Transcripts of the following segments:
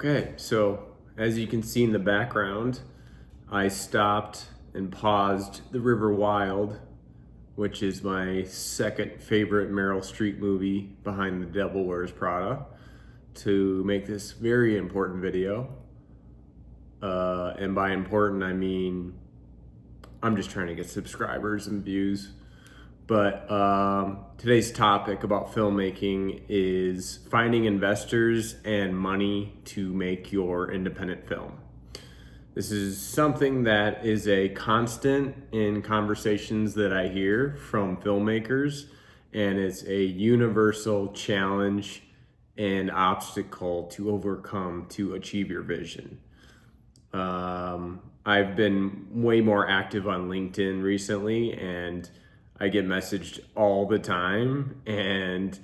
Okay, so as you can see in the background, I stopped and paused The River Wild, which is my second favorite Meryl Streep movie behind The Devil Wears Prada, to make this very important video. And by important, I mean I'm just trying to get subscribers and views. But today's topic about filmmaking is finding investors and money to make your independent film. This is something that is a constant in conversations that I hear from filmmakers, and it's a universal challenge and obstacle to overcome to achieve your vision. I've been way more active on LinkedIn recently, and I get messaged all the time, and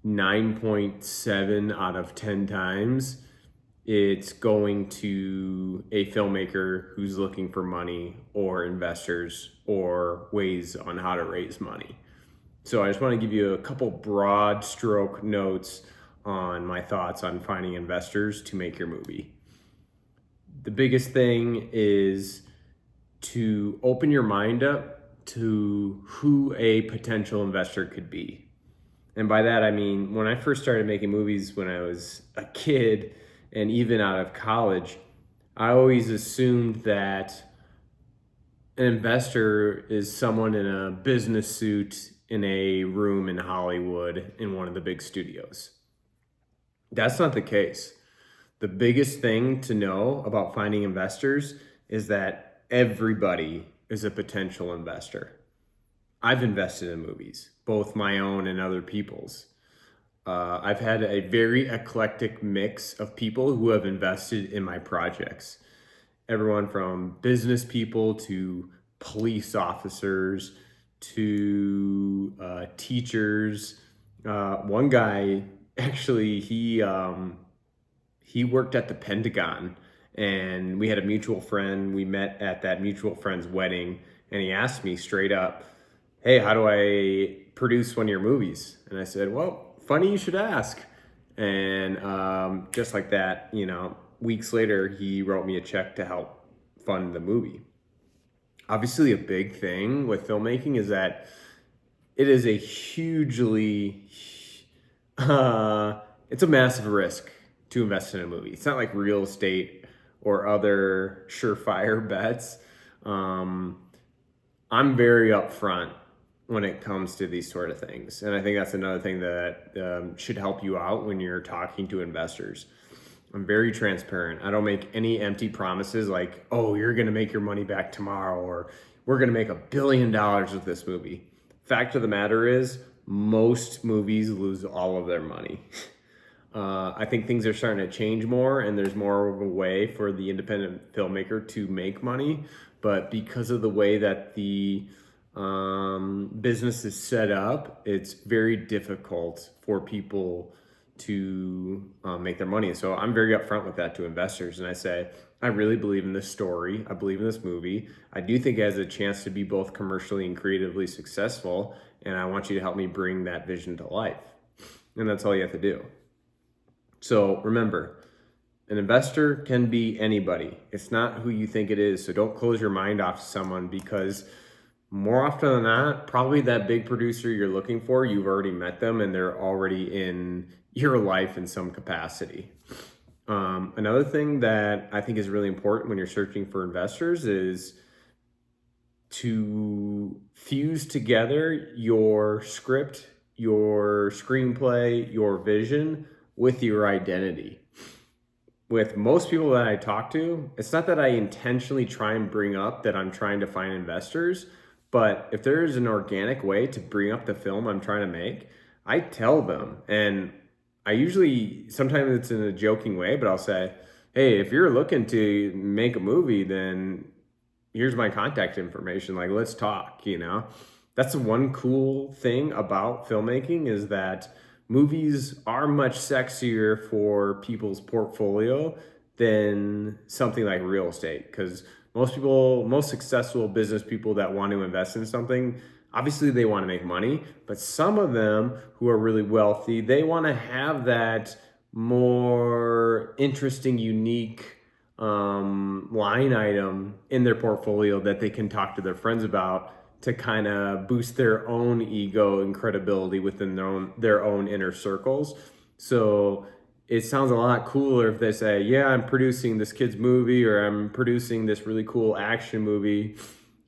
9.7 out of 10 times it's going to a filmmaker who's looking for money or investors or ways on how to raise money. So I just want to give you a couple broad stroke notes on my thoughts on finding investors to make your movie. The biggest thing is to open your mind up to who a potential investor could be. And by that, I mean, when I first started making movies when I was a kid and even out of college, I always assumed that an investor is someone in a business suit in a room in Hollywood in one of the big studios. That's not the case. The biggest thing to know about finding investors is that everybody is a potential investor. I've invested in movies, both my own and other people's. I've had a very eclectic mix of people who have invested in my projects. Everyone from business people to police officers to teachers. One guy, actually, he worked at the Pentagon, and we had a mutual friend. We met at that mutual friend's wedding, and he asked me straight up, "Hey, how do I produce one of your movies?" And I said, "Well, funny you should ask." And just like that, weeks later, he wrote me a check to help fund the movie. Obviously, a big thing with filmmaking is that it is a hugely, it's a massive risk to invest in a movie. It's not like real estate or other surefire bets. I'm very upfront when it comes to these sort of things. And I think that's another thing that should help you out when you're talking to investors. I'm very transparent. I don't make any empty promises like, "Oh, you're going to make your money back tomorrow," or "We're going to make $1 billion with this movie." Fact of the matter is, most movies lose all of their money. I think things are starting to change more, and there's more of a way for the independent filmmaker to make money. But because of the way that the business is set up, it's very difficult for people to make their money. So I'm very upfront with that to investors, and I say, I really believe in this story. I believe in this movie. I do think it has a chance to be both commercially and creatively successful, and I want you to help me bring that vision to life. And that's all you have to do. So remember, an investor can be anybody. It's not who you think it is. So don't close your mind off to someone, because more often than not, probably that big producer you're looking for, you've already met them and they're already in your life in some capacity. Another thing that I think is really important when you're searching for investors is to fuse together your script, your screenplay, your vision with your identity. With most people that I talk to, it's not that I intentionally try and bring up that I'm trying to find investors, but if there is an organic way to bring up the film I'm trying to make, I tell them. And I usually, sometimes it's in a joking way, but I'll say, "Hey, if you're looking to make a movie, then here's my contact information. Like, let's talk." That's the one cool thing about filmmaking, is that movies are much sexier for people's portfolio than something like real estate, because most successful business people that want to invest in something, obviously they want to make money, but some of them who are really wealthy, they want to have that more interesting, unique line item in their portfolio that they can talk to their friends about to kind of boost their own ego and credibility within their own inner circles. So it sounds a lot cooler if they say, yeah, I'm producing this kid's movie, or I'm producing this really cool action movie,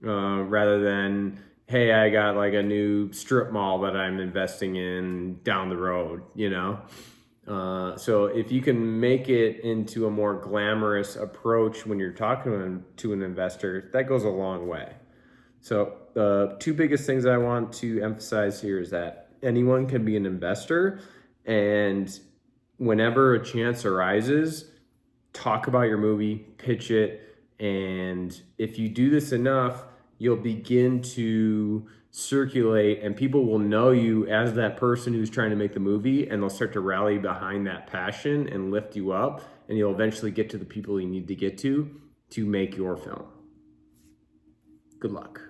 rather than, hey, I got like a new strip mall that I'm investing in down the road, you know? So if you can make it into a more glamorous approach when you're talking to an investor, that goes a long way. So the two biggest things I want to emphasize here is that anyone can be an investor, and whenever a chance arises, talk about your movie, pitch it, and if you do this enough, you'll begin to circulate and people will know you as that person who's trying to make the movie, and they'll start to rally behind that passion and lift you up, and you'll eventually get to the people you need to get to make your film. Good luck.